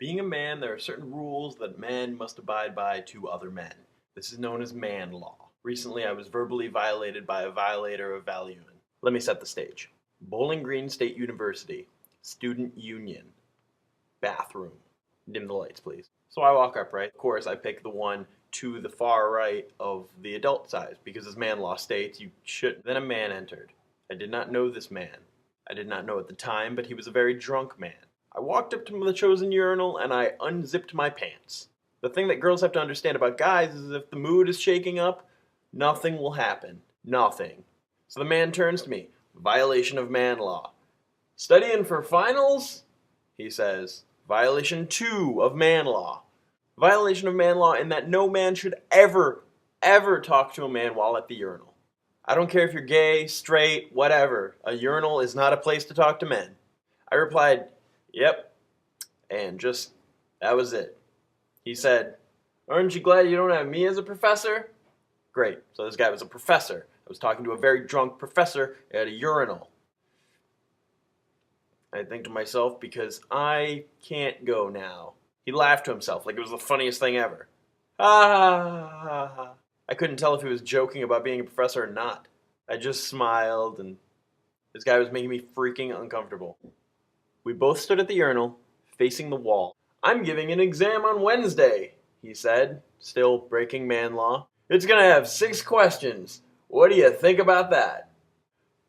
Being a man, there are certain rules that men must abide by to other men. This is known as man law. Recently, I was verbally violated by a violator of value. Let me set the stage. Bowling Green State University, student union, bathroom. Dim the lights, please. So I walk up, right? Of course, I pick the one to the far right of the adult size, because as man law states, you should. Then a man entered. I did not know this man. I did not know at the time, but he was a very drunk man. I walked up to the chosen urinal and I unzipped my pants. The thing that girls have to understand about guys is if the mood is shaking up, nothing will happen. Nothing. So the man turns to me. Violation of man law. Studying for finals? He says. Violation 2 of man law. Violation of man law in that no man should ever talk to a man while at the urinal. I don't care if you're gay, straight, whatever. A urinal is not a place to talk to men. I replied, yep, and that was it. He said, aren't you glad you don't have me as a professor? Great, so this guy was a professor. I was talking to a very drunk professor at a urinal. I think to myself, because I can't go now. He laughed to himself like it was the funniest thing ever. Ah! I couldn't tell if he was joking about being a professor or not. I just smiled, and this guy was making me freaking uncomfortable. We both stood at the urinal, facing the wall. I'm giving an exam on Wednesday, he said, still breaking man law. It's gonna have 6 questions. What do you think about that?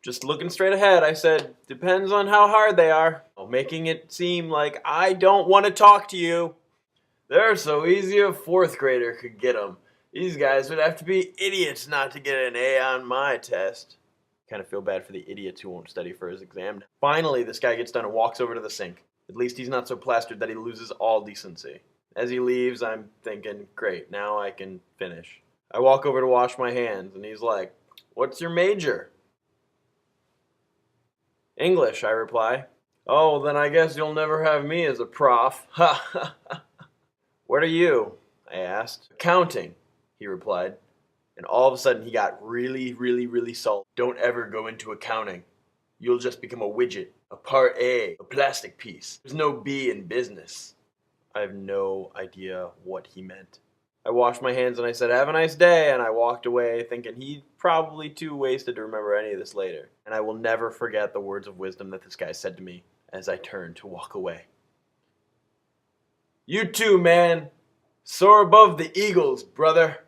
Just looking straight ahead, I said, depends on how hard they are. Making it seem like I don't want to talk to you. They're so easy a 4th grader could get them. These guys would have to be idiots not to get an A on my test. Kind of feel bad for the idiots who won't study for his exam. Finally, this guy gets done and walks over to the sink. At least he's not so plastered that he loses all decency. As he leaves, I'm thinking, great, now I can finish. I walk over to wash my hands, and he's like, what's your major? English, I reply. Oh, then I guess you'll never have me as a prof. Ha ha ha. What are you? I asked. Accounting, he replied. And all of a sudden, he got really salty. Don't ever go into accounting. You'll just become a widget, a part A, a plastic piece. There's no B in business. I have no idea what he meant. I washed my hands and I said, have a nice day, and I walked away thinking he'd probably too wasted to remember any of this later. And I will never forget the words of wisdom that this guy said to me as I turned to walk away. You too, man. Soar above the eagles, brother.